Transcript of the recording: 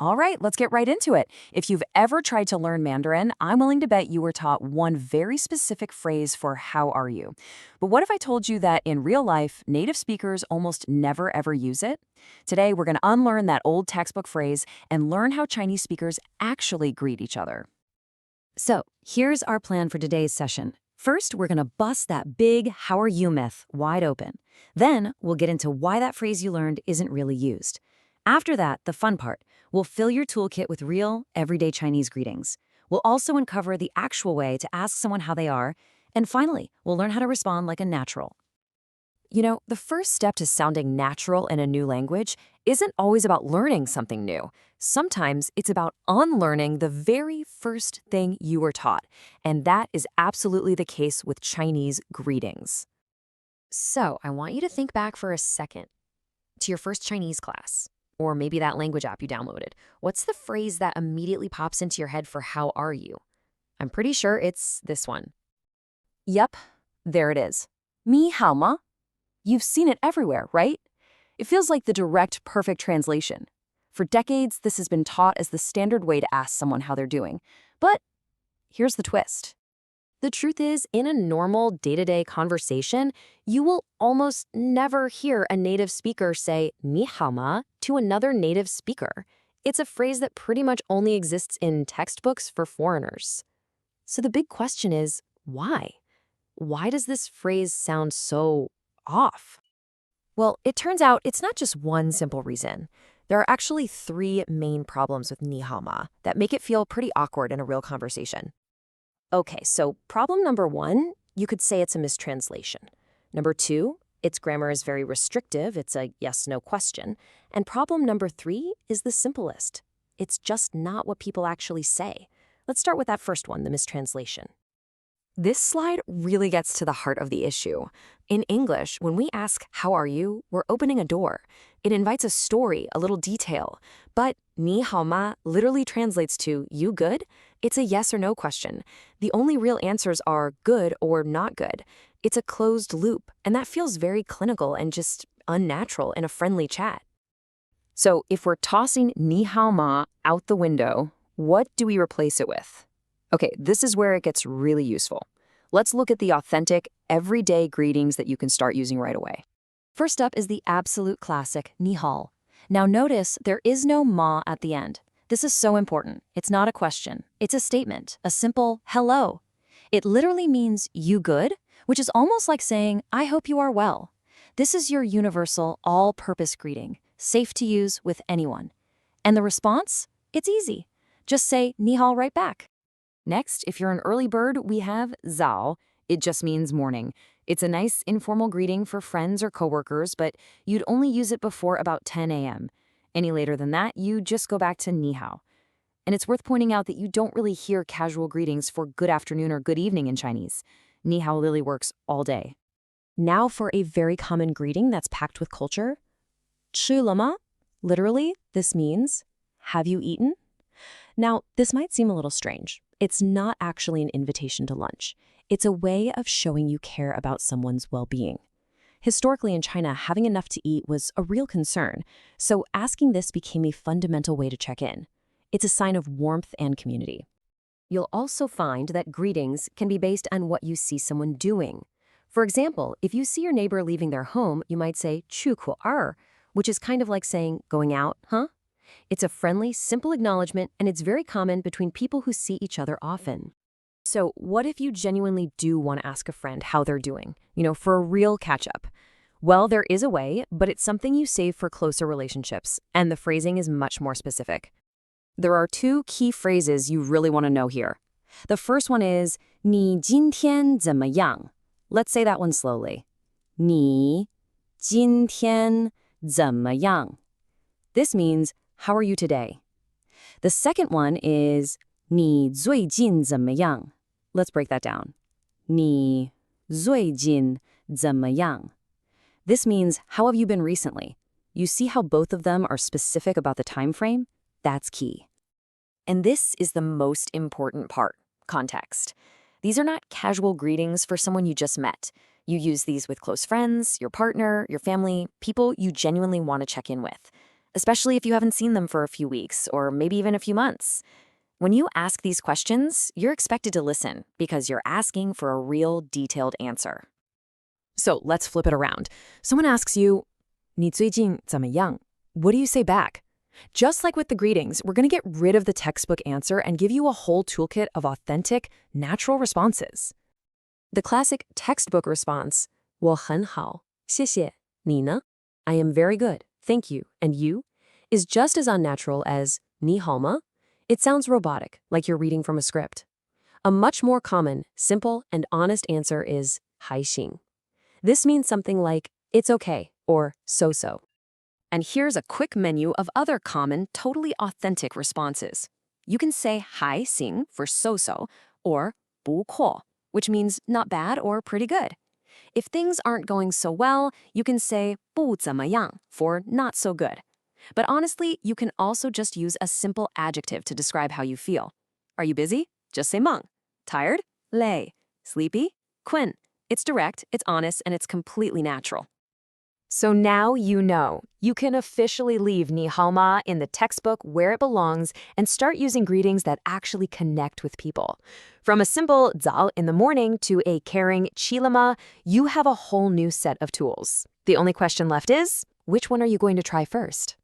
All right, let's get right into it. If you've ever tried to learn Mandarin, I'm willing to bet you were taught one very specific phrase for how are you. But what if I told you that in real life, native speakers almost never ever use it? Today, we're going to unlearn that old textbook phrase and learn how Chinese speakers actually greet each other. So, here's our plan for today's session. First, we're going to bust that big how are you myth wide open. Then, we'll get into why that phrase you learned isn't really used. After that, the fun part. We'll fill your toolkit with real, everyday Chinese greetings. We'll also uncover the actual way to ask someone how they are. And finally, we'll learn how to respond like a natural. You know, the first step to sounding natural in a new language isn't always about learning something new. Sometimes it's about unlearning the very first thing you were taught. And that is absolutely the case with Chinese greetings. So, I want you to think back for a second to your first Chinese class, or maybe that language app you downloaded. What's the phrase that immediately pops into your head for how are you? I'm pretty sure it's this one. Yep, there it is. 你好吗? You've seen it everywhere, right? It feels like the direct, perfect translation. For decades, this has been taught as the standard way to ask someone how they're doing. But here's the twist. The truth is, in a normal day-to-day conversation, you will almost never hear a native speaker say 你好吗 to another native speaker. It's a phrase that pretty much only exists in textbooks for foreigners. So the big question is, why? Why does this phrase sound so off? Well, it turns out it's not just one simple reason. There are actually three main problems with 你好吗 that make it feel pretty awkward in a real conversation. Okay, so problem number one, you could say it's a mistranslation. Number two, its grammar is very restrictive. It's a yes-no question. And problem number three is the simplest. It's just not what people actually say. Let's start with that first one, the mistranslation. This slide really gets to the heart of the issue. In English, when we ask, how are you, we're opening a door. It invites a story, a little detail. But 你好吗 literally translates to, you good? It's a yes or no question. The only real answers are good or not good. It's a closed loop, and that feels very clinical and just unnatural in a friendly chat. So if we're tossing 你好吗 out the window, what do we replace it with? Okay, this is where it gets really useful. Let's look at the authentic, everyday greetings that you can start using right away. First up is the absolute classic 你好. Now notice there is no ma at the end. This is so important. It's not a question. It's a statement, a simple hello. It literally means you good, which is almost like saying, I hope you are well. This is your universal, all-purpose greeting, safe to use with anyone. And the response? It's easy. Just say 你好 right back. Next, if you're an early bird, we have 早. It just means morning. It's a nice informal greeting for friends or coworkers, but you'd only use it before about 10 a.m. Any later than that, you just go back to 你好. And it's worth pointing out that you don't really hear casual greetings for good afternoon or good evening in Chinese. 你好literally works all day. Now for a very common greeting that's packed with culture. 吃了吗? Literally, this means, have you eaten? Now, this might seem a little strange. It's not actually an invitation to lunch. It's a way of showing you care about someone's well-being. Historically in China, having enough to eat was a real concern, so asking this became a fundamental way to check in. It's a sign of warmth and community. You'll also find that greetings can be based on what you see someone doing. For example, if you see your neighbor leaving their home, you might say 去过二, which is kind of like saying going out, huh? It's a friendly, simple acknowledgement, and it's very common between people who see each other often. So what if you genuinely do want to ask a friend how they're doing, for a real catch-up? Well, there is a way, but it's something you save for closer relationships, and the phrasing is much more specific. There are two key phrases you really want to know here. The first one is 你今天怎么样? Let's say that one slowly. 你今天怎么样? This means, how are you today? The second one is 你最近怎么样? Let's break that down. 你最近怎么样? This means, how have you been recently? You see how both of them are specific about the time frame? That's key. And this is the most important part, context. These are not casual greetings for someone you just met. You use these with close friends, your partner, your family, people you genuinely want to check in with. especially if you haven't seen them for a few weeks or maybe even a few months. When you ask these questions, you're expected to listen because you're asking for a real detailed answer. So let's flip it around. Someone asks you, 你最近怎么样? What do you say back? Just like with the greetings, we're going to get rid of the textbook answer and give you a whole toolkit of authentic, natural responses. The classic textbook response, 我很好,谢谢,你呢? I am very good, thank you, and you? Is just as unnatural as 你好吗? It sounds robotic, like you're reading from a script. A much more common, simple, and honest answer is 还行. This means something like, it's okay, or so-so. And here's a quick menu of other common, totally authentic responses. You can say 还行 for so-so, or 不错, which means not bad or pretty good. If things aren't going so well, you can say 不怎么样 for not so good. But honestly, you can also just use a simple adjective to describe how you feel. Are you busy? Just say 忙. Tired? 累. Sleepy? 困. It's direct, it's honest, and it's completely natural. So now you know. You can officially leave 你好吗 in the textbook where it belongs and start using greetings that actually connect with people. From a simple 早 in the morning to a caring 起了吗, you have a whole new set of tools. The only question left is, which one are you going to try first?